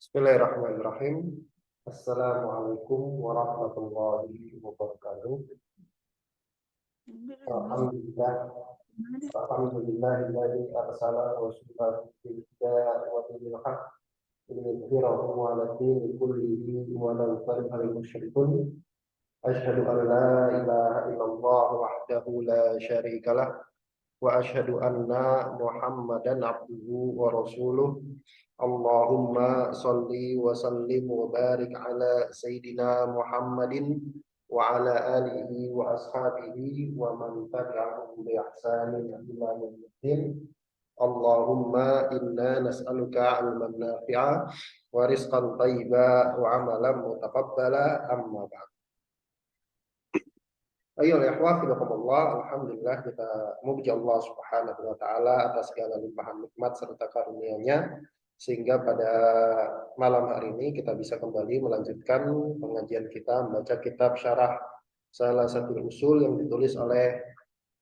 Bismillahirrahmanirrahim. Assalamualaikum warahmatullahi wabarakatuh. Alhamdulillah, alhamdulillahilladzi arsala rasulahu bil huda wa dinil haqq liyudhhirahu 'ala dini kullihi walau karihal musyrikun. Asyhadu an la ilaha illallah wahdahu la syarikalah wa asyhadu anna Muhammadan abduhu wa rasuluh. Allahumma salli wa sallim wa barik ala sayyidina Muhammadin wa ala alihi wa ashabihi wa man tabi'ahum bi ihsanin ila yaumiddin. Allahumma inna nas'aluka 'ilman nafi'a wa rizqan thayyiba wa 'amalan mutaqabbala, amma ba'd. Ayo ya Allah, alhamdulillah kita memuji Allah Subhanahu wa taala atas segala limpahan nikmat serta karunia-Nya sehingga pada malam hari ini kita bisa kembali melanjutkan pengajian kita membaca kitab syarah salah satu usul yang ditulis oleh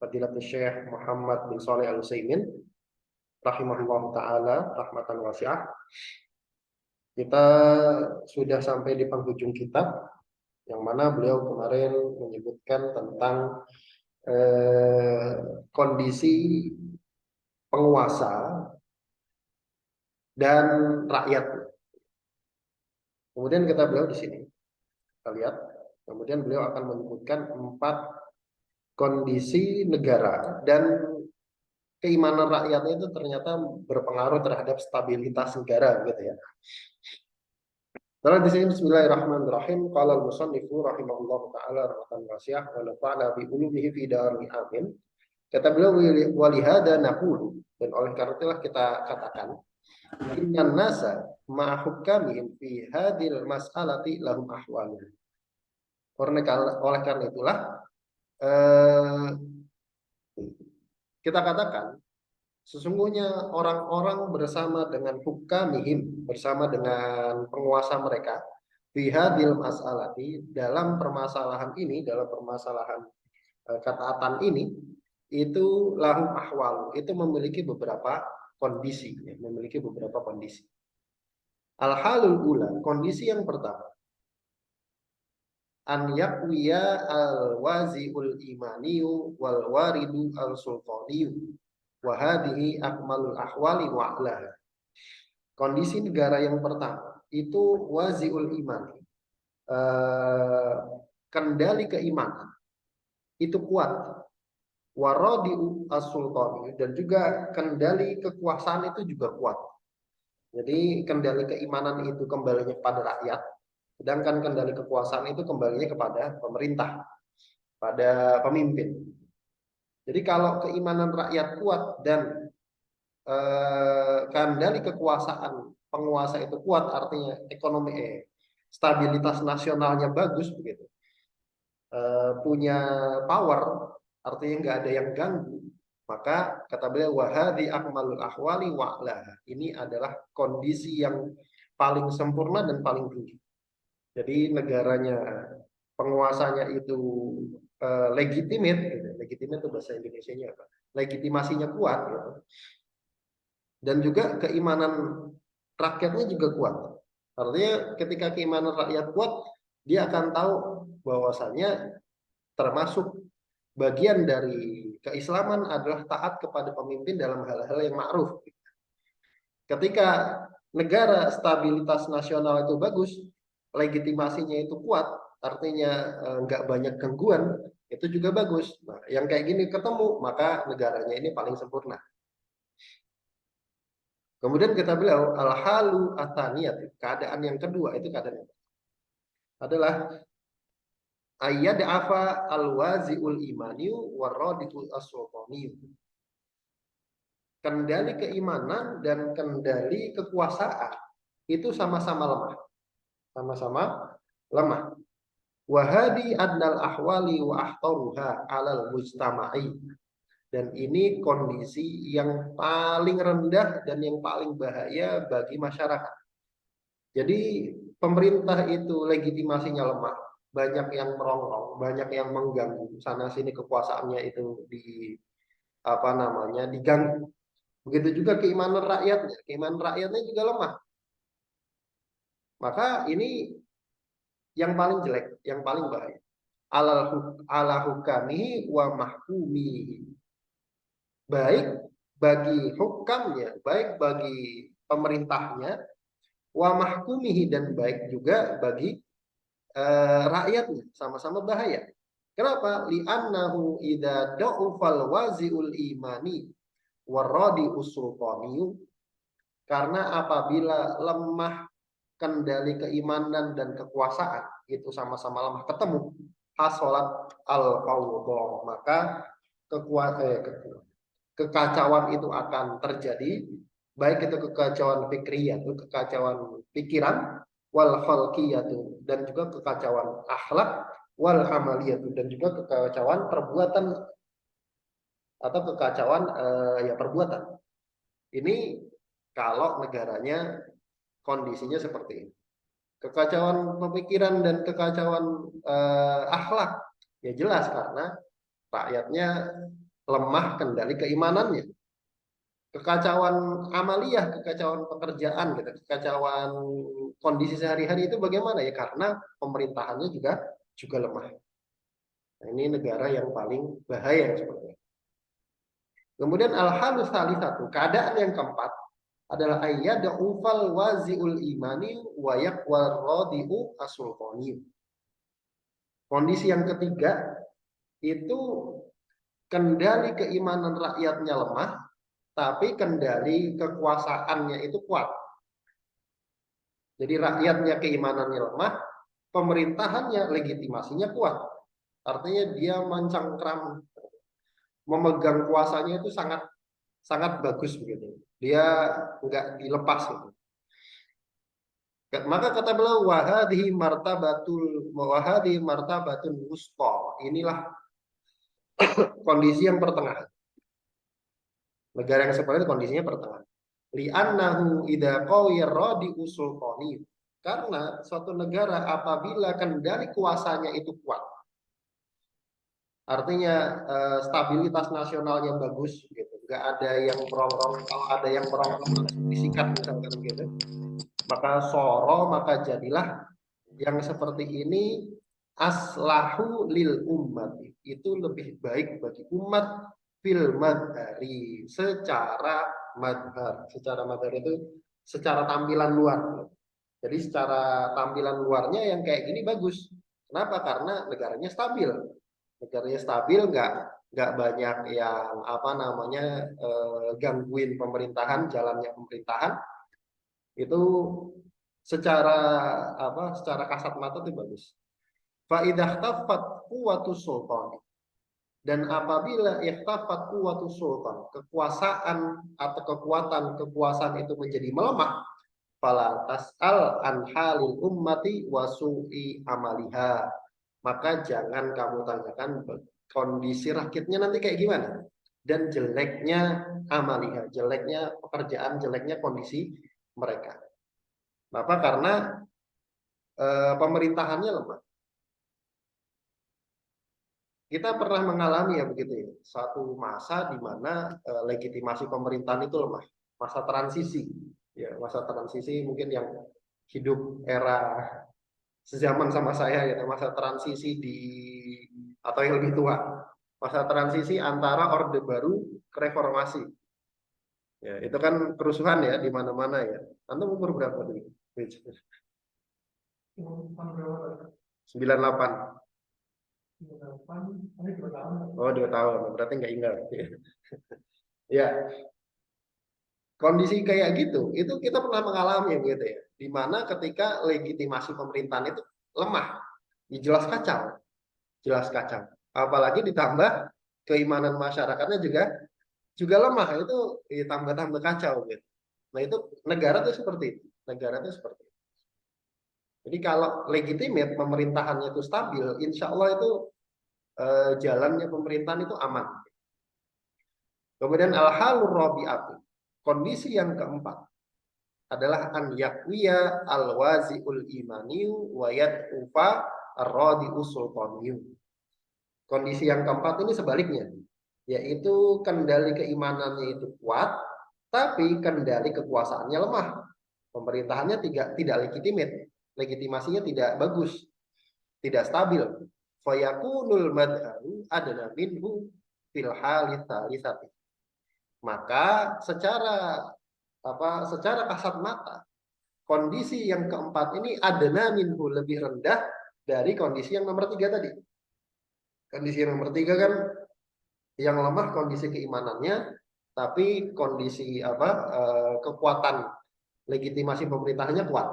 Fadilatul Syekh Muhammad bin Shalih Al-Utsaimin rahimahullah taala rahmatan wasi'ah. Kita sudah sampai di penghujung kitab yang mana beliau kemarin menyebutkan tentang kondisi penguasa dan rakyat. Kemudian beliau di sini, kita lihat. Kemudian beliau akan menyebutkan 4 kondisi negara dan keimanan rakyatnya itu ternyata berpengaruh terhadap stabilitas negara, gitu ya. Dalam di sini bismillahirrahmanirrahim, qala al-musannifu rahimahullahu taala rahmatan wasi'ah wa nafa'na bi ulumihi fi daril amin. Kata beliau walihada naqulu, dan oleh karena itulah kita katakan innan nasa ma hukamihim fi hadhil mas'alati lahum ahwalun. Oleh karena itulah kita katakan sesungguhnya orang-orang bersama dengan hukamihim, bersama dengan penguasa mereka, bihadil mas'alati, dalam permasalahan ini, dalam permasalahan ketaatan ini, itu lahum ahwal, itu memiliki beberapa kondisi, ya, memiliki beberapa kondisi. Al-halul ula, kondisi yang pertama, an yakwiya al-wazi'ul imaniyu wal waridu al-sultaniyu wahadihi akmalul ahwali wa'lah. Kondisi negara yang pertama itu waziul iman, kendali keimanan itu kuat, waradiu as-sultani, dan juga kendali kekuasaan itu juga kuat. Jadi kendali keimanan itu kembalinya kepada rakyat, sedangkan kendali kekuasaan itu kembalinya kepada pemerintah, pada pemimpin. Jadi kalau keimanan rakyat kuat dan kendali kekuasaan penguasa itu kuat, artinya ekonomi stabilitas nasionalnya bagus begitu, punya power, artinya nggak ada yang ganggu, maka kata beliau wahadi akmalul ahwali wa'lah, ini adalah kondisi yang paling sempurna dan paling tinggi. Jadi negaranya, penguasanya itu legitimate, gitu. Legitimate itu bahasa Indonesianya apa? Legitimasinya kuat, gitu. Dan juga keimanan rakyatnya juga kuat. Artinya ketika keimanan rakyat kuat, dia akan tahu bahwasanya termasuk bagian dari keislaman adalah taat kepada pemimpin dalam hal-hal yang ma'ruf. Ketika negara stabilitas nasional itu bagus, legitimasinya itu kuat, artinya nggak banyak gangguan, itu juga bagus. Nah, yang kayak gini ketemu, maka negaranya ini paling sempurna. Kemudian kata beliau al-halu athaniyat, keadaan yang kedua itu keadaan yang adalah ayyad afa al-wazi'ul imaniyu waraditul as-sultaniyu. Kendali keimanan dan kendali kekuasaan itu sama-sama lemah. Sama-sama lemah. Wahadi adnal ahwali wa ahtaruha alal mujtama'i. Dan ini kondisi yang paling rendah dan yang paling bahaya bagi masyarakat. Jadi pemerintah itu legitimasinya lemah, banyak yang merongrong, banyak yang mengganggu, sana sini kekuasaannya itu diganggu. Begitu juga keimanan rakyatnya juga lemah. Maka ini yang paling jelek, yang paling bahaya. Ala hukamihi wa mahkumihi. Baik bagi hukamnya, baik bagi pemerintahnya, wa mahkumihi, dan baik juga bagi rakyatnya, sama-sama bahaya. Kenapa? Li'annahu idza da'ufal wazi'ul imani waradi usulqaniyu, karena apabila lemah kendali keimanan dan kekuasaan itu sama-sama lemah ketemu, hasolat al fawdha, maka kekacauan itu akan terjadi, baik itu kekacauan fikriyah, itu kekacauan pikiran, wal khalqiyatu, dan juga kekacauan akhlak, wal amaliyatu, dan juga kekacauan perbuatan atau kekacauan ya perbuatan. Ini kalau negaranya kondisinya seperti ini. Kekacauan pemikiran dan kekacauan akhlak ya jelas karena rakyatnya lemah kendali keimanannya. Kekacauan amaliyah, kekacauan pekerjaan gitu, kekacauan kondisi sehari-hari itu bagaimana ya, karena pemerintahannya juga lemah. Nah, ini negara yang paling bahaya seperti itu. Kemudian al-halus satu, keadaan yang keempat adalah ayyad'ufal wazi'ul imani wa yaqwal radi'u as-sultani. Kondisi yang ketiga itu kendali keimanan rakyatnya lemah, tapi kendali kekuasaannya itu kuat. Jadi rakyatnya keimanannya lemah, pemerintahannya legitimasinya kuat. Artinya dia mencengkram, memegang kuasanya itu sangat sangat bagus begitu. Dia enggak dilepas gitu. Maka kata beliau wahadhi martabatul wusta. Inilah kondisi yang pertengahan. Negara yang seperti itu kondisinya pertengahan. Li'annahu idza qawiya radi usulqani. Karena suatu negara apabila kendali kuasanya itu kuat, artinya stabilitas nasionalnya bagus gitu, nggak ada yang merongrong. Kalau ada yang merongrong langsung disikat misalkan gitu, maka maka jadilah yang seperti ini aslahu lil umat, itu lebih baik bagi umat fil madhari, secara madhar itu secara tampilan luar. Jadi secara tampilan luarnya yang kayak gini bagus. Kenapa? Karena negaranya stabil. Negaranya stabil, nggak banyak yang apa namanya gangguin pemerintahan, jalannya pemerintahan. Itu secara secara kasat mata itu bagus. Fa idza tafat quwwatu sultan, dan apabila ihtafat quwwatu sultan, kekuasaan atau kekuasaan itu menjadi melemah, fala tas'al an halil ummati wa su'i amaliha, maka jangan kamu tanyakan kondisi rakyatnya nanti kayak gimana dan jeleknya amaliha, jeleknya pekerjaan, jeleknya kondisi mereka. Kenapa? Karena pemerintahannya lemah. Kita pernah mengalami ya begitu ya, satu masa di mana legitimasi pemerintahan itu lemah, masa transisi. Ya, masa transisi mungkin yang hidup era sezaman sama saya ya, masa transisi atau yang lebih tua, masa transisi antara Orde Baru ke Reformasi. Ya, itu kan kerusuhan ya di mana-mana ya. Anda umur berapa nih? 98. Oh, 2 tahun. Berarti nggak ingat. Ya, kondisi kayak gitu, itu kita pernah mengalami gitu ya. Di mana ketika legitimasi pemerintahan itu lemah, ya jelas kacau. Apalagi ditambah keimanan masyarakatnya juga lemah, itu tambah kacau gitu. Nah, itu negara tuh seperti itu. Negara tuh seperti itu. Jadi kalau legitimate pemerintahannya itu stabil, insya Allah itu jalannya pemerintahan itu aman. Kemudian al-halur rabi'atu, kondisi yang keempat adalah an yakwiya al-wazi'ul imaniyu wa yad'ufa ar-radi'u sultaniyu. Kondisi yang keempat ini sebaliknya, yaitu kendali keimanannya itu kuat, tapi kendali kekuasaannya lemah. Pemerintahannya tidak legitimate, legitimasinya tidak bagus, tidak stabil. Fayakunul mad'u adna minhu fil halitsalisati. Maka secara kasat mata, kondisi yang keempat ini adna minhu, lebih rendah dari kondisi yang nomor 3 tadi. Kondisi yang nomor 3 kan yang lemah kondisi keimanannya, tapi kondisi kekuatan legitimasi pemerintahannya kuat.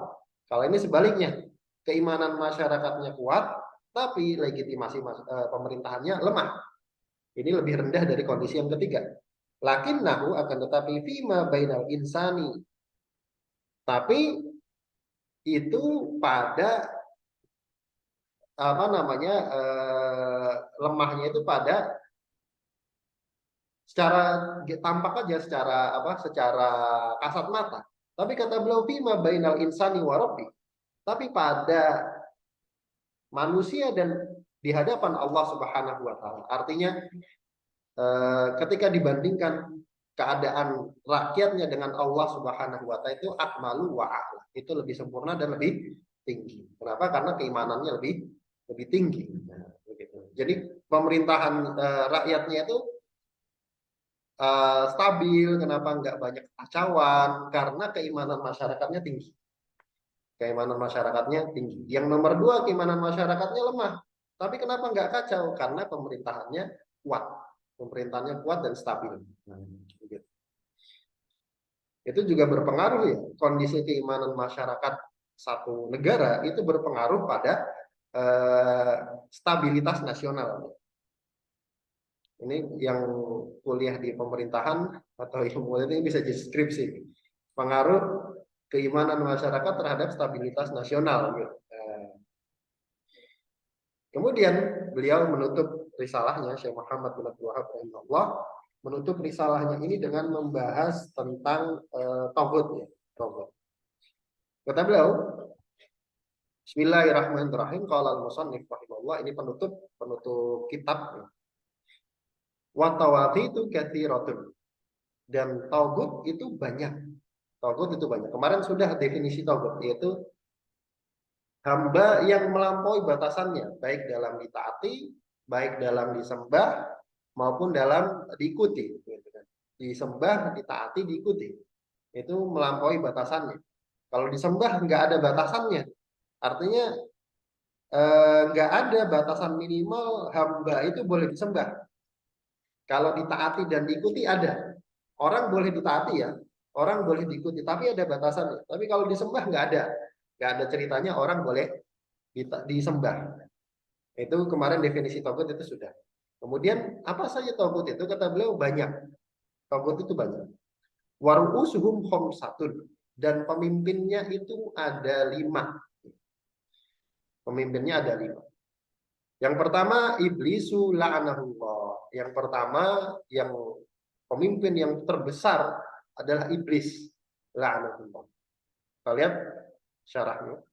Kalau ini sebaliknya, keimanan masyarakatnya kuat, tapi legitimasi pemerintahannya lemah. Ini lebih rendah dari kondisi yang ketiga. Lakinnahu, akan tetapi fima bainal insani. Tapi itu pada lemahnya itu pada secara tampak aja, secara kasat mata. Tapi kata beliau fima bainal insani wa rabbi. Tapi pada manusia dan di hadapan Allah Subhanahu wa taala. Artinya ketika dibandingkan keadaan rakyatnya dengan Allah Subhanahu wa taala, itu akmalu wa a'la. Itu lebih sempurna dan lebih tinggi. Kenapa? Karena keimanannya lebih tinggi. Nah, begitu. Jadi pemerintahan rakyatnya itu stabil. Kenapa nggak banyak kacauan? Karena keimanan masyarakatnya tinggi. Keimanan masyarakatnya tinggi. Yang nomor 2, keimanan masyarakatnya lemah. Tapi kenapa nggak kacau? Karena pemerintahannya kuat. Pemerintahannya kuat dan stabil. Begitu. Itu juga berpengaruh ya. Kondisi keimanan masyarakat satu negara itu berpengaruh pada stabilitas nasional. Ini yang kuliah di pemerintahan atau ilmu ini bisa jadi skripsi. Pengaruh keimanan masyarakat terhadap stabilitas nasional. Kemudian beliau menutup risalahnya, Syekh Muhammad bin Abdul Wahab rahimahullah, menutup risalahnya ini dengan membahas tentang tauhid ya, tauhid. Kata beliau, Bismillahirrahmanirrahim, qala al-musannif rahimahullah, ini penutup kitab. Wa tawaghitu katsiratun. Dan tauhid itu banyak. Tauhid itu banyak. Kemarin sudah definisi tauhid, yaitu hamba yang melampaui batasannya, baik dalam ditaati, baik dalam disembah, maupun dalam diikuti. Disembah, ditaati, diikuti. Itu melampaui batasannya. Kalau disembah nggak ada batasannya, artinya nggak ada batasan minimal hamba itu boleh disembah. Kalau ditaati dan diikuti ada. Orang boleh ditaati ya, orang boleh diikuti, tapi ada batasannya. Tapi kalau disembah nggak ada ceritanya orang boleh disembah. Itu kemarin definisi tauhid itu sudah. Kemudian apa saja tauhid itu? Kata beliau banyak. Tauhid itu banyak. Waru'usuhum khamsatun, dan pemimpinnya itu ada 5. Pemimpinnya ada 5. Yang pertama iblisu la'anahullah. Yang pertama, yang pemimpin yang terbesar adalah iblis la'anahullah. Kita lihat syarahnya.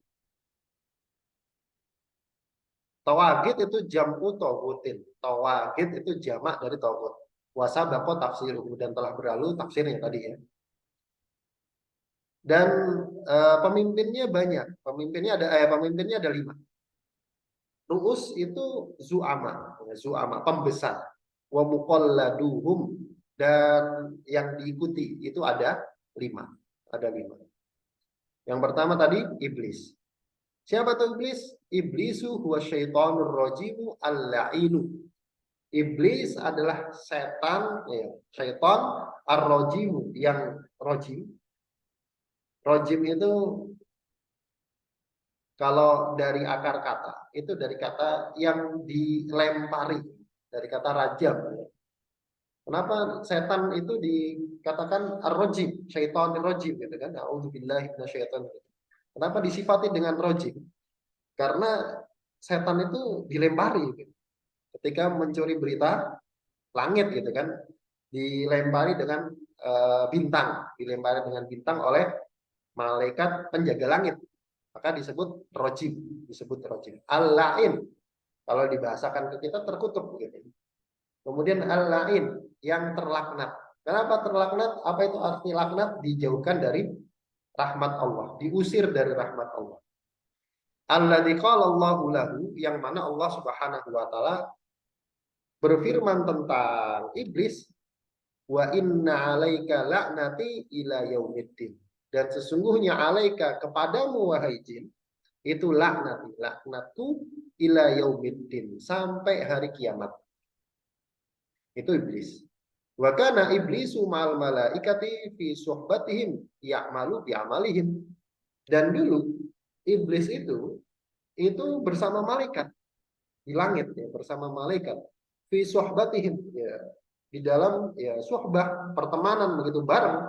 Tawagid itu jam'u tauhidin. Tawagid itu jamak dari tauhid. Wasabaqo tafsiruhu, dan telah berlalu tafsirnya tadi ya. Dan pemimpinnya banyak. Pemimpinnya ada 5. Ru'us itu zu'ama, pembesar. Wa muqalladuhum, dan yang diikuti itu ada 5. Ada 5. Yang pertama tadi iblis. Siapa tuh iblis? Iblisu huwa syaitanur rajimu al-la'inu. Iblis adalah setan, syaitan ar-rajimu, yang rajim. Rajim itu kalau dari akar kata, itu dari kata yang dilempari, dari kata rajam. Kenapa setan itu dikatakan ar-rajim, syaitan ar-rajim gitu kan? A'udzubillahi minasyaitonir rajim. Kenapa disifati dengan rajim? Karena setan itu dilempari gitu. Ketika mencuri berita langit gitu kan, dilempari dengan dilempari dengan bintang oleh malaikat penjaga langit, maka disebut rojim, al-la'in. Kalau dibahasakan ke kita terkutuk gitu. Kemudian al-la'in, yang terlaknat. Kenapa terlaknat? Apa itu arti laknat? Dijauhkan dari rahmat Allah, diusir dari rahmat Allah. Alladzi qala Allahu lahu, yang mana Allah Subhanahu wa taala berfirman tentang iblis, wa inna 'alaika la'nati ila yaumiddin. Dan sesungguhnya 'alaika kepadamu wahai jin itu laknati, laknatku ila yaumiddin, sampai hari kiamat. Itu iblis. Wa kana iblisu ma'al malaikati fi suhbatihim ya'malu bi amalihim. Dan dulu iblis itu bersama malaikat di langit ya, bersama malaikat fi suhbatihim ya, di dalam ya suhbah, pertemanan begitu bareng,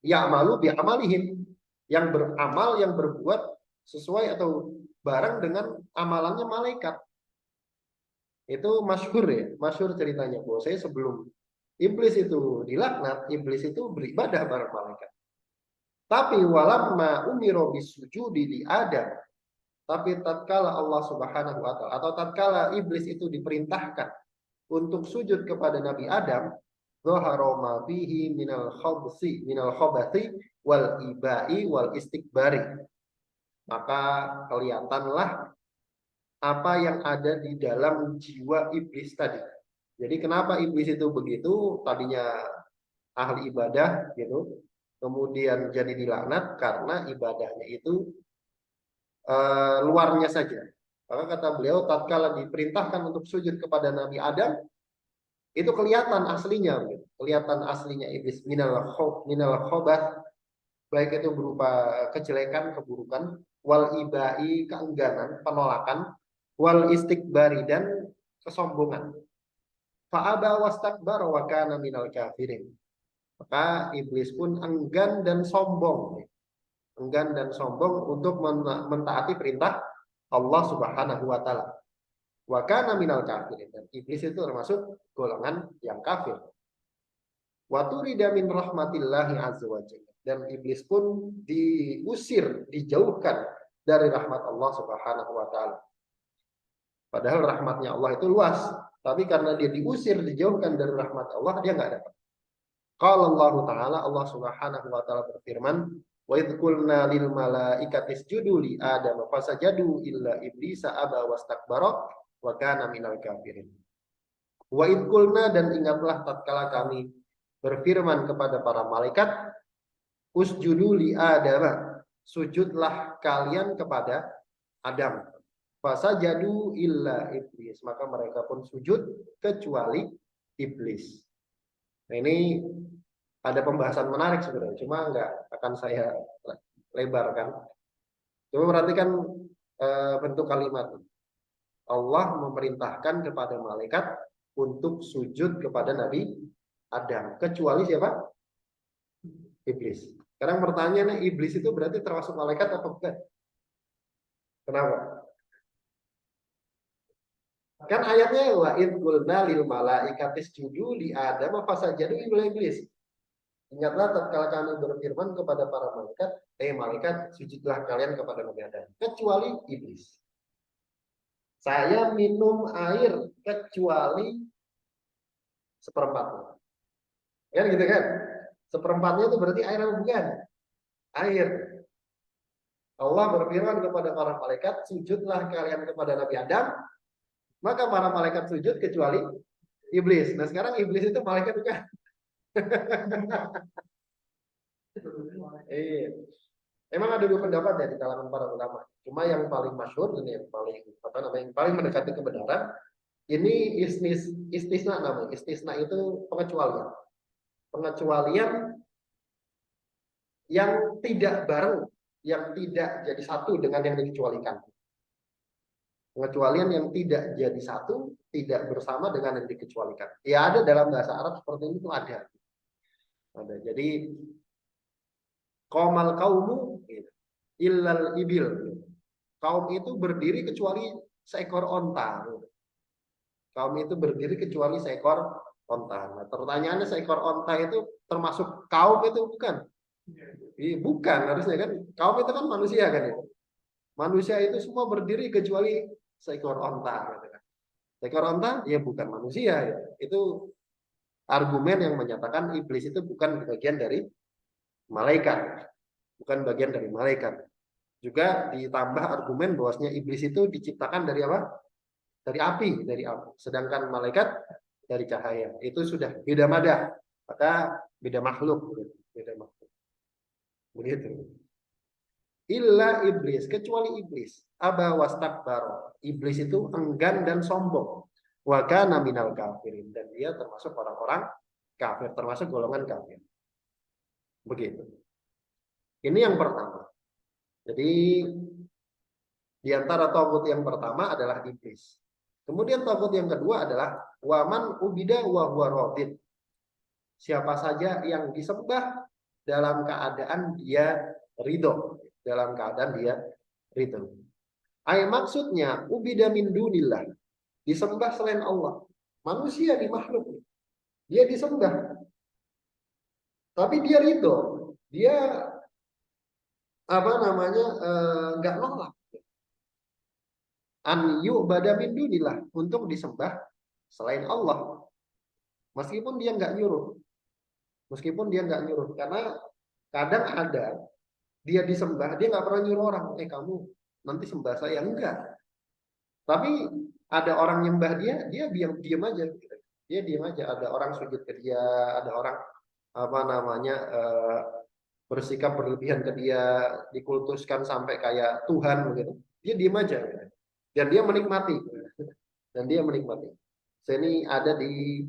ya'malu bi amalihim, yang beramal, yang berbuat sesuai atau bareng dengan amalannya malaikat. Itu masyhur ya, masyhur ceritanya bahwa saya sebelum iblis itu dilaknat, iblis itu beribadah bareng malaikat. Tapi walamma umiro bisujudi li Adam, tapi tatkala Allah Subhanahu wa taala atau tatkala iblis itu diperintahkan untuk sujud kepada Nabi Adam, zahara ma fihi minal khabathi wal ibai wal istikbari. Maka kelihatanlah apa yang ada di dalam jiwa iblis tadi. Jadi kenapa iblis itu begitu? Tadinya ahli ibadah gitu, kemudian jadi dilaknat karena ibadahnya itu luarnya saja. Maka kata beliau, tatkala diperintahkan untuk sujud kepada Nabi Adam, itu kelihatan aslinya, gitu. Kelihatan aslinya iblis minal khobath, baik itu berupa kejelekan, keburukan, wal ibai, keengganan, penolakan, wal istikbari, dan kesombongan. Fa'aba wastakbara wa kana minal kafirin. Maka iblis pun enggan dan sombong. Enggan dan sombong untuk mentaati perintah Allah Subhanahu wa taala. Wa kana minal kafirin, dan iblis itu termasuk golongan yang kafir. Wa turida min rahmatillahi azza wa jalla, dan iblis pun diusir, dijauhkan dari rahmat Allah Subhanahu wa taala. Padahal rahmatnya Allah itu luas, tapi karena dia diusir, dijauhkan dari rahmat Allah, dia nggak dapat. Qala Allah Ta'ala, Allah Subhanahu wa taala berfirman, wa idh qulna lil malaikati isjudu li Adam fasajadu illa iblisa aba wastakbara wa kana minal kafirin. Wa idh qulna, dan ingatlah tatkala kami berfirman kepada para malaikat, usjudu li Adam, sujudlah kalian kepada Adam. Fasajadu illa iblis, maka mereka pun sujud kecuali iblis. Nah, ini ada pembahasan menarik sebenarnya, cuma nggak akan saya lebarkan. Coba perhatikan bentuk kalimat. Allah memerintahkan kepada malaikat untuk sujud kepada Nabi Adam, kecuali siapa? Iblis. Sekarang pertanyaannya, iblis itu berarti termasuk malaikat atau bukan? Kenapa? Kan ayatnya wa id qulna lil malaikati isjudu li Adam fasajadu illa iblis. Ingatlah tatkala kami berfirman kepada para malaikat, malaikat, sujudlah kalian kepada Nabi Adam, kecuali iblis. Saya minum air kecuali seperempatnya. Kan gitu kan? Seperempatnya itu berarti air apa bukan? Air. Allah berfirman kepada para malaikat, sujudlah kalian kepada Nabi Adam. Maka para malaikat sujud kecuali iblis. Nah sekarang iblis itu malaikat bukan? Iya. Emang ada dua pendapat ya di kalangan para ulama. Cuma yang paling masyhur ini, yang paling yang paling mendekati kebenaran, ini istisna namanya. Istisna itu pengecualian. Pengecualian yang tidak bareng, yang tidak jadi satu dengan yang dikecualikan. Pengecualian yang tidak jadi satu, tidak bersama dengan yang dikecualikan. Ya ada dalam bahasa Arab seperti itu ada. Ada. Jadi qaumal qaumu illal ibil. Kaum itu berdiri kecuali seekor onta. Kaum itu berdiri kecuali seekor onta. Nah, pertanyaannya, seekor onta itu termasuk kaum itu bukan? Bukan, harusnya kan. Kaum itu kan manusia kan itu. Manusia itu semua berdiri kecuali seekor onta. Seekor onta ya bukan manusia ya. Itu argumen yang menyatakan iblis itu bukan bagian dari malaikat, bukan bagian dari malaikat. Juga ditambah argumen bahwasanya iblis itu diciptakan dari apa? Dari api, dari api. Sedangkan malaikat dari cahaya. Itu sudah beda madah, maka beda makhluk, beda makhluk. Begitu. Illa iblis, kecuali iblis. Aba wastakbar. Iblis itu enggan dan sombong. Wa kana minal kafirin, dan dia termasuk orang-orang kafir, termasuk golongan kafir. Begitu. Ini yang pertama. Jadi di antara tagut yang pertama adalah iblis. Kemudian tagut yang kedua adalah waman ubida wa huwa radin. Siapa saja yang disembah dalam keadaan dia ridho, dalam keadaan dia ridho. Maksudnya ubida min dunillah, disembah selain Allah. Manusia di makhluk, dia disembah, tapi dia ridho, dia apa namanya nggak nolak. An yu'bada min dunillah, untuk disembah selain Allah, meskipun dia nggak nyuruh, karena kadang ada dia disembah, dia nggak pernah nyuruh orang, kamu nanti sembah saya, enggak. Tapi ada orang nyembah dia diam aja, dia diam aja. Ada orang sujud ke dia, ada orang apa namanya bersikap berlebihan ke dia, dikultuskan sampai kayak Tuhan begitu, dia diam aja, dan dia menikmati, Ini ada di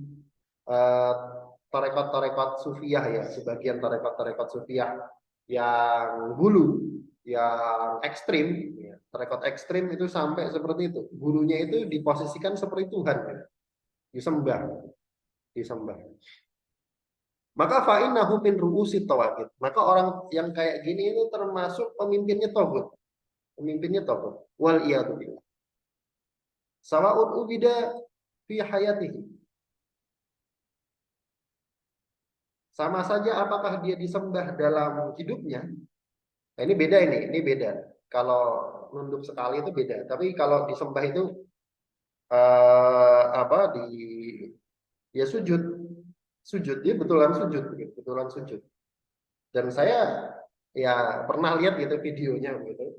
tarekat-tarekat sufiyah ya, sebagian tarekat-tarekat sufiyah yang hulu, yang ekstrim, ya. Tarekat ekstrim itu sampai seperti itu, gurunya itu diposisikan seperti Tuhan, ya. disembah. Maka fa'innahu min ru'usit tawagid. Maka orang yang kayak gini itu termasuk pemimpinnya togut. Wal iyadu billah. Sawa'un ubida fi hayatihi. Sama saja apakah dia disembah dalam hidupnya. Nah, ini beda. Kalau nunduk sekali itu beda. Tapi kalau disembah itu dia sujud, dia betulan sujud. Dan saya ya pernah lihat gitu videonya gitu.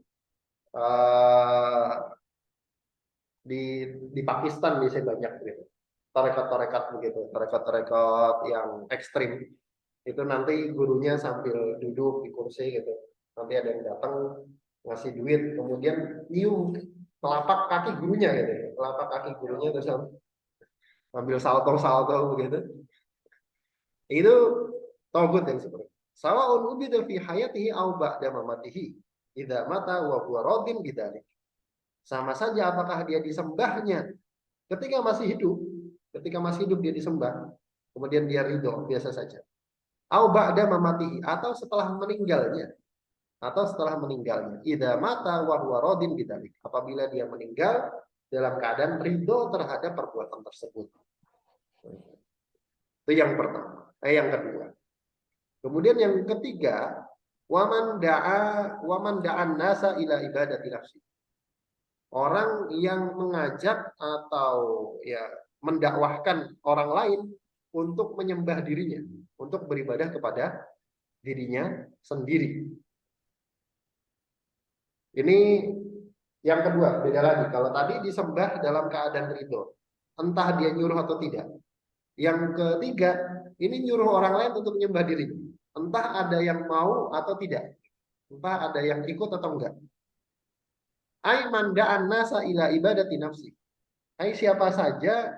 Di Pakistan biasanya banyak gitu. Tarekat-tarekat begitu, tarekat-tarekat yang ekstrim. Itu nanti gurunya sambil duduk di kursi gitu. Nanti ada yang datang ngasih duit, kemudian nyium telapak kaki gurunya gitu. Telapak kaki gurunya terus sambil salto-salto begitu. Itu togut yang seperti itu. Sawa'un ubida fi hayatihi aw ba'da mamatihi. Idza mata wa huwa radin bidzalik. Sama saja apakah dia disembahnya ketika masih hidup dia disembah, kemudian dia ridho biasa saja. Au ba'da mamatihi, atau setelah meninggalnya. Idza mata wa huwa radin bidzalik. Apabila dia meninggal dalam keadaan ridho terhadap perbuatan tersebut. Itu yang pertama. Yang kedua. Kemudian yang ketiga, waman da'an nasa ila ibadati nafsi. Orang yang mengajak atau ya mendakwahkan orang lain untuk menyembah dirinya, untuk beribadah kepada dirinya sendiri. Ini yang kedua, beda lagi. Kalau tadi disembah dalam keadaan ridho, entah dia nyuruh atau tidak. Yang ketiga, ini nyuruh orang lain untuk menyembah dirinya, entah ada yang mau atau tidak, entah ada yang ikut atau enggak. Man da'an nasa ila ibadati nafsi. Siapa saja,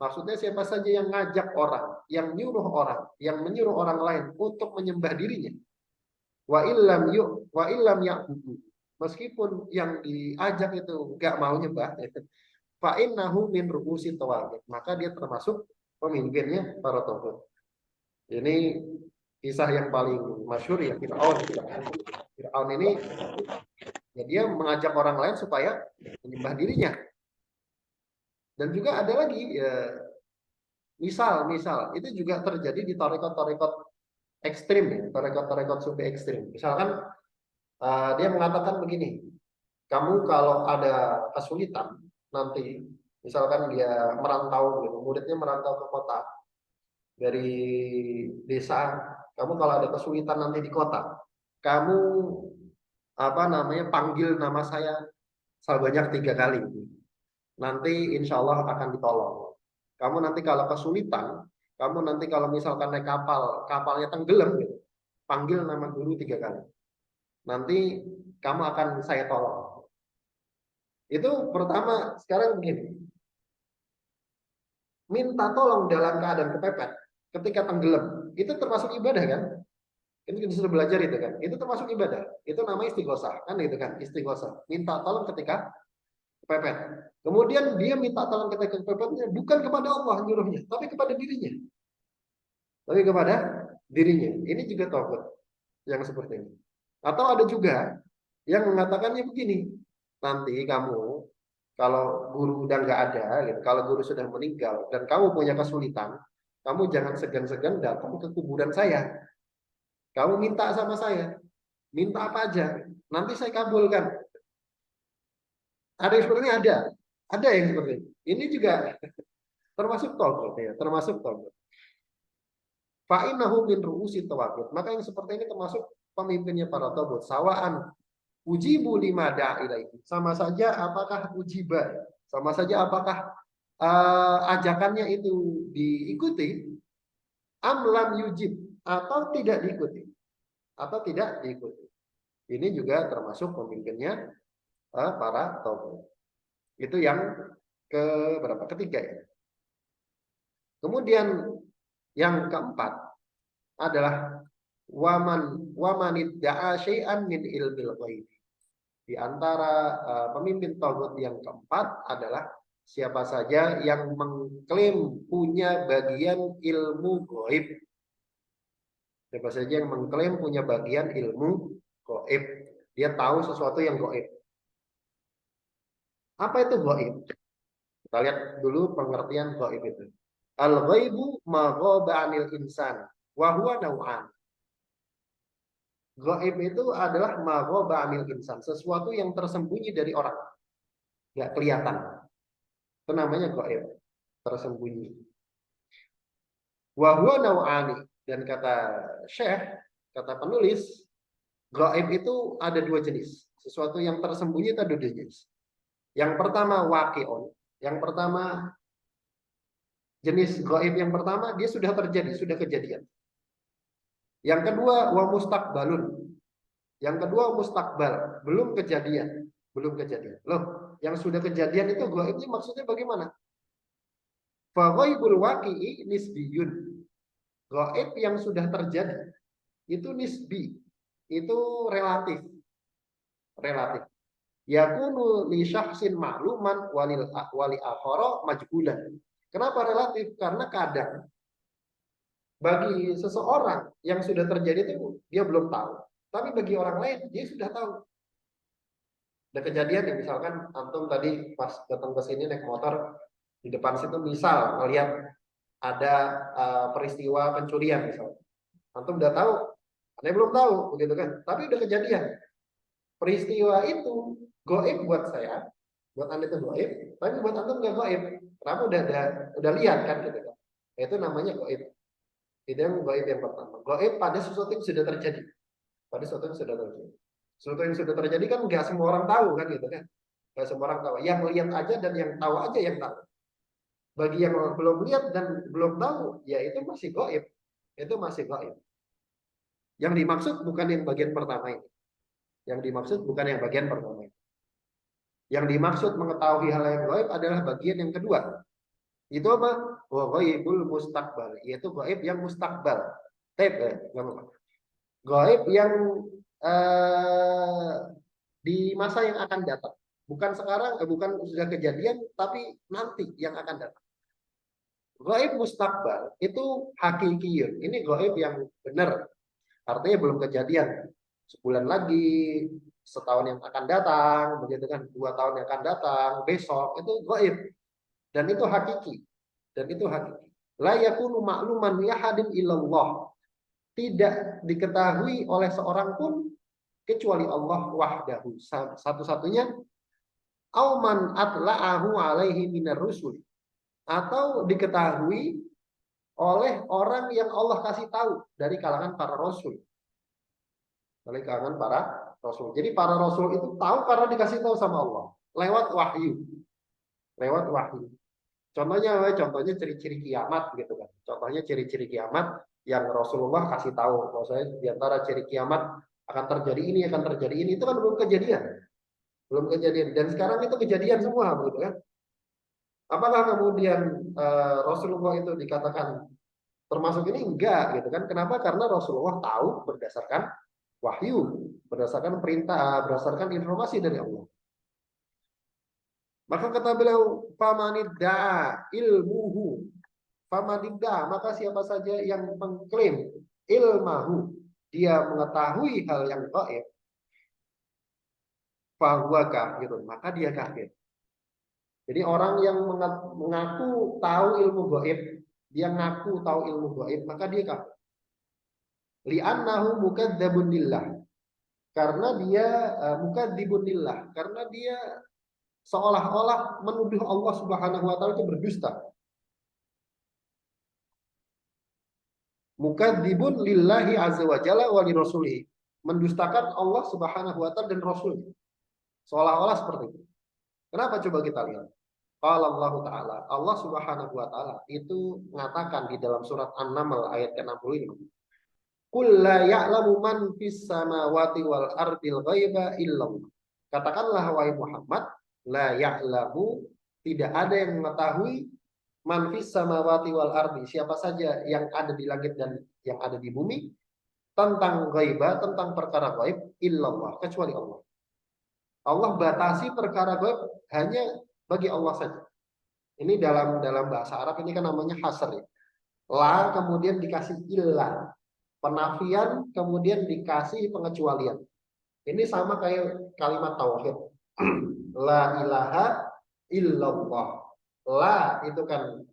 maksudnya siapa saja yang ngajak orang, yang nyuruh orang, yang menyuruh orang lain untuk menyembah dirinya. Wa illam ya'budu. Meskipun yang diajak itu enggak mau nyembah, fa innahu min ru'usit tawagid. Maka dia termasuk pemimpinnya para togut. Ini kisah yang paling masyhur ya, Fir'aun. Fir'aun ini ya dia mengajak orang lain supaya menyembah dirinya. Dan juga ada lagi ya, misal itu juga terjadi di tarekat-tarekat ekstrim ya, tarekat-tarekat sufi ekstrim. Misalkan dia mengatakan begini, kamu kalau ada kesulitan nanti, misalkan dia merantau gitu, muridnya merantau ke kota dari desa Kamu kalau ada kesulitan nanti di kota, kamu panggil nama saya sebanyak 3 kali. Nanti insya Allah akan ditolong. Kamu nanti kalau kesulitan, kamu nanti kalau misalkan naik kapal, kapalnya tenggelam, gitu, panggil nama guru 3 kali. Nanti kamu akan saya tolong. Itu pertama. Sekarang begini, minta tolong dalam keadaan kepepet ketika tenggelam, itu termasuk ibadah kan? Ini kita sudah belajar itu kan? Itu termasuk ibadah. Itu namanya istighosah kan, gitu kan? Istighosah, minta tolong ketika kepepet. Kemudian dia minta tolong ketika kepepetnya bukan kepada Allah nyuruhnya, tapi kepada dirinya. Tapi kepada dirinya. Ini juga taubat yang seperti ini. Atau ada juga yang mengatakannya begini, nanti kamu kalau guru udah nggak ada, gitu, kalau guru sudah meninggal dan kamu punya kesulitan, kamu jangan segan-segan datang ke kuburan saya. Kamu minta sama saya, minta apa aja, nanti saya kabulkan. Ada yang seperti ini, ada yang seperti ini. Ini juga termasuk taubat ya, termasuk taubat. Fa'innahu min ru'usi tawabut. Maka yang seperti ini termasuk pemimpinnya para taubat. Sawaan ujibu lima da'ilaihi. Sama saja apakah ujiba, sama saja apakah ajakannya itu diikuti, amlam yujib, atau tidak diikuti, atau tidak diikuti. Ini juga termasuk pemimpinnya para taubat. Itu yang berapa? Ketiga ya. Kemudian yang keempat adalah wamanid da'a syai'an min ilmil ghaib. Di antara pemimpin tauhid yang keempat adalah siapa saja yang mengklaim punya bagian ilmu gaib. Siapa saja yang mengklaim punya bagian ilmu gaib. Dia tahu sesuatu yang gaib. Apa itu gaib? Kita lihat dulu pengertian gaib itu. Al-ghaibu ma ghaba 'anil insan wa huwa naw'an. Gaib itu adalah ma ghaba 'anil insan, sesuatu yang tersembunyi dari orang, nggak kelihatan. Itu namanya gaib, tersembunyi. Wa huwa naw'ani, dan kata Syekh, kata penulis, gaib itu ada 2 jenis. Sesuatu yang tersembunyi itu ada 2 jenis. Yang pertama waqi'un, yang pertama jenis gaib yang pertama dia sudah terjadi, sudah kejadian. Yang kedua wa mustaqbalun. Yang kedua mustakbal, belum kejadian, belum kejadian. Loh, yang sudah kejadian itu gaib ini maksudnya bagaimana? Fa ghaibul waqi'i nisbiyun. Gaib yang sudah terjadi itu nisbi, itu relatif. Relatif. Yakunu li syakhsin ma'luman wali akhara majhulan. Kenapa relatif? Karena kadang bagi seseorang yang sudah terjadi itu dia belum tahu. Tapi bagi orang lain dia sudah tahu. Ada kejadian ya, misalkan antum tadi pas datang ke sini naik motor, di depan situ misal melihat ada peristiwa pencurian misalnya. Antum udah tahu, Anda belum tahu, begitu kan? Tapi udah kejadian. Peristiwa itu gaib buat saya, buat Anda itu gaib, tapi buat antum nggak gaib. Kenapa? Udah lihat kan, gitu kan? Itu namanya gaib. Itu yang gaib yang pertama. Gaib pada sesuatu yang sudah terjadi. Pada sesuatu yang sudah terjadi. Sesuatu yang sudah terjadi kan nggak semua orang tahu kan, gitu kan? Nggak semua orang tahu. Yang lihat aja dan yang tahu aja yang tahu. Bagi yang belum lihat dan belum tahu, ya itu masih gaib. Itu masih gaib. Yang dimaksud bukan yang bagian pertama ini. Yang dimaksud bukan yang bagian pertama ini. Yang dimaksud mengetahui hal yang gaib adalah bagian yang kedua. Itu apa? Wa ghaibul mustaqbal, yaitu gaib yang mustakbal. Gaib yang di masa yang akan datang. Bukan sekarang, bukan sudah kejadian, tapi nanti yang akan datang. Gaib mustakbal itu hakikiyun. Ini gaib yang benar. Artinya belum kejadian. Sebulan lagi, setahun yang akan datang, begitu kan, 2 tahun yang akan datang, besok, itu gaib. Dan itu hakiki. Dan itu hakiki. La yakunu ma'luman yahadin illallah. Tidak diketahui oleh seorang pun kecuali Allah wahdahu. Satu-satunya. Auman atla'ahu alaihi minar rusul. Atau diketahui oleh orang yang Allah kasih tahu dari kalangan para rasul. Dari kalangan para rasul. Jadi para rasul itu tahu karena dikasih tahu sama Allah lewat wahyu, lewat wahyu. Contohnya ciri-ciri kiamat gitu kan. Contohnya ciri-ciri kiamat yang Rasulullah kasih tahu. Maksudnya di antara ciri kiamat akan terjadi ini, akan terjadi ini, itu kan belum kejadian. Belum kejadian. Dan sekarang itu kejadian semua begitu kan. Apakah kemudian Rasulullah itu dikatakan termasuk ini? Enggak gitu kan. Kenapa? Karena Rasulullah tahu berdasarkan wahyu, berdasarkan perintah, berdasarkan informasi dari Allah. Maka kata beliau, famanidda'a ilmuhu, famanidda'a, maka siapa saja yang mengklaim ilmahu, dia mengetahui hal yang gaib, fahuwa kafirun, maka dia kafir. Jadi orang yang mengaku tahu ilmu gaib, dia ngaku tahu ilmu gaib, maka dia kafir. Li'annahu mukadzdzabun lillah. Karena dia mukadzdzibun lillah, karena dia seolah-olah menuduh Allah Subhanahu wa taala itu berdusta. Mukadzibun lillahi azza wa jalla wa li rasulih. Mendustakan Allah Subhanahu wa taala dan Rasul. Seolah-olah seperti itu. Kenapa coba kita lihat? Qala Allah taala, Allah Subhanahu wa taala itu mengatakan di dalam surat An-Naml ayat ke-65. Qul la ya'lamu man fis samawati wal ardil ghaiba illallah. Katakanlah wahai Muhammad, la ya'lamu, tidak ada yang mengetahui man fis samawati wal ardi, siapa saja yang ada di langit dan yang ada di bumi, tentang ghaiba, tentang perkara gaib, illallah, kecuali Allah. Allah batasi perkara gaib hanya bagi Allah saja. Ini dalam bahasa Arab ini kan namanya hasr ya. La kemudian dikasih illah, penafian kemudian dikasih pengecualian. Ini sama kayak kalimat tauhid. La ilaha illallah. La itu kan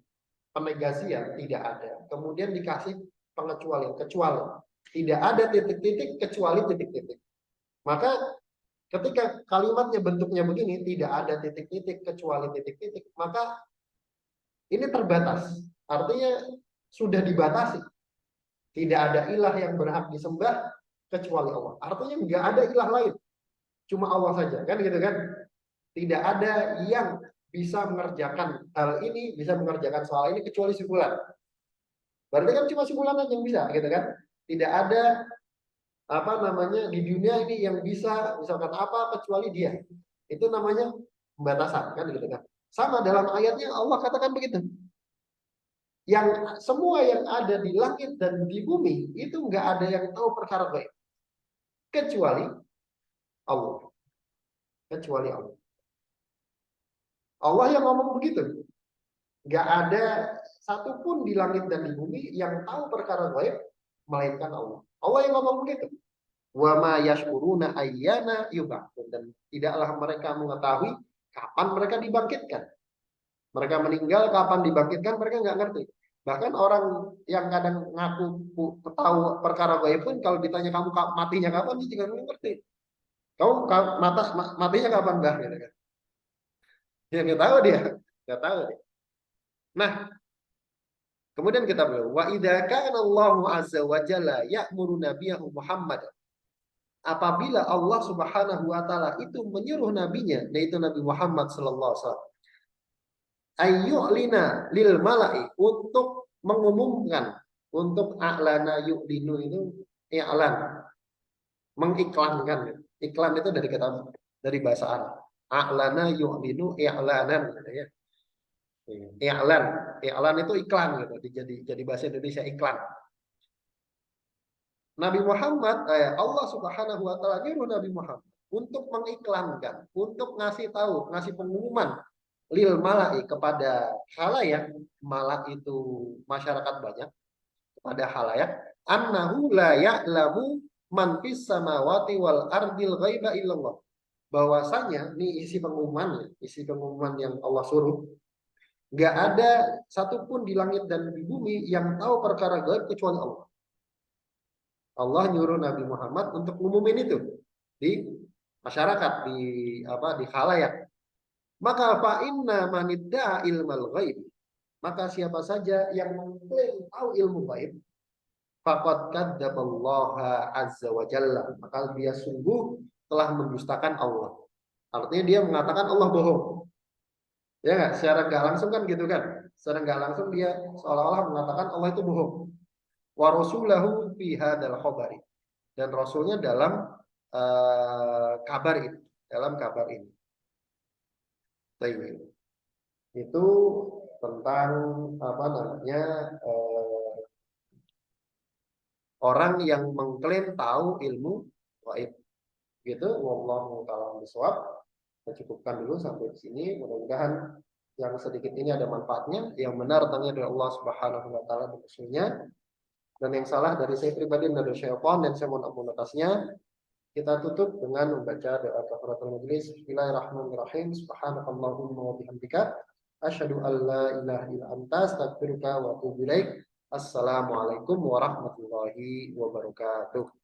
penegasian, tidak ada. Kemudian dikasih pengecualian, kecuali. Tidak ada titik-titik kecuali titik-titik. Maka ketika kalimatnya bentuknya begini, tidak ada titik-titik kecuali titik-titik, maka ini terbatas. Artinya sudah dibatasi. Tidak ada ilah yang berhak disembah kecuali Allah. Artinya nggak ada ilah lain. Cuma Allah saja, kan gitu kan? Tidak ada yang bisa mengerjakan hal ini, bisa mengerjakan soal ini kecuali si fulan. Berarti kan cuma si fulan aja yang bisa, gitu kan? Tidak ada apa namanya di dunia ini yang bisa misalkan apa kecuali dia. Itu namanya pembatasan, kan gitu kan? Sama dalam ayatnya Allah katakan begitu. Yang semua yang ada di langit dan di bumi itu nggak ada yang tahu perkara gaib kecuali Allah. Kecuali Allah. Allah yang ngomong begitu. Nggak ada satupun di langit dan di bumi yang tahu perkara gaib melainkan Allah. Allah yang ngomong begitu. Wa ma yashkuruna ayyana yub'atsun, dan tidaklah mereka mengetahui kapan mereka dibangkitkan. Mereka meninggal kapan dibangkitkan mereka nggak ngerti. Bahkan orang yang kadang ngaku tahu perkara gaib pun kalau ditanya kamu matinya kapan dia juga nggak ngerti. Kamu matinya kapan bah? Gitu kan? Ya nggak tahu dia, nggak tahu dia. Nah, kemudian kita bilang wa idza kana Allahu azza wa jalla ya'muru nabiyahu Muhammad. Apabila Allah Subhanahu wa taala itu menyuruh nabinya yaitu Nabi Muhammad sallallahu alaihi wasallam ayyu'lina lil mala'i, untuk mengumumkan, untuk a'lana yu'linu itu i'lan, mengiklankan. Iklan itu dari kata dari bahasa Arab. A'lana yu'linu i'lanan gitu ya. I'lan, i'lan itu iklan gitu. Jadi bahasa Indonesia iklan. Nabi Muhammad, Allah Subhanahu wa taala nyuruh Nabi Muhammad untuk mengiklankan, untuk ngasih tahu, ngasih pengumuman lil mala'i, kepada khalayak, malak itu masyarakat banyak, kepada khalayak, annahu la ya'lamu man fis samawati wal ardil ghaiba illallah. Bahwasanya ini isi pengumuman yang Allah suruh, nggak ada satupun di langit dan di bumi yang tahu perkara gaib kecuali Allah. Allah nyuruh Nabi Muhammad untuk ngumumin itu di masyarakat, di khalayak. Maka fa inna manidda ilmal ghaib, Maka siapa saja yang mengklaim tahu ilmu gaib, faqad kadzdzaballaha azza wa jalla, maka dia sungguh telah mendustakan Allah. Artinya dia mengatakan Allah bohong. Ya nggak? Secara nggak langsung kan gitu kan? Secara nggak langsung dia seolah-olah mengatakan Allah itu bohong. Wa rasulahu fi hadzal khabari. Dan rasulnya dalam kabar ini, dalam kabar ini. Baik. Itu tentang apa namanya orang yang mengklaim tahu ilmu gaib. Gitu, wallahu ta'ala bishawab. Kita cukupkan dulu sampai di sini. Mudah-mudahan yang sedikit ini ada manfaatnya. Yang benar tanya dari Allah Subhanahu wa taala dan Rasulnya. Dan yang salah dari saya pribadi dan dari syaitan, dan saya mohon ampun atasnya. Kita tutup dengan membaca doa kafaratul majelis. Bismillahirrahmanirrahim. Subhanakallahumma wa bihamdika asyhadu an la ilaha illa anta astaghfiruka wa atubu ilaik. Assalamualaikum warahmatullahi wabarakatuh.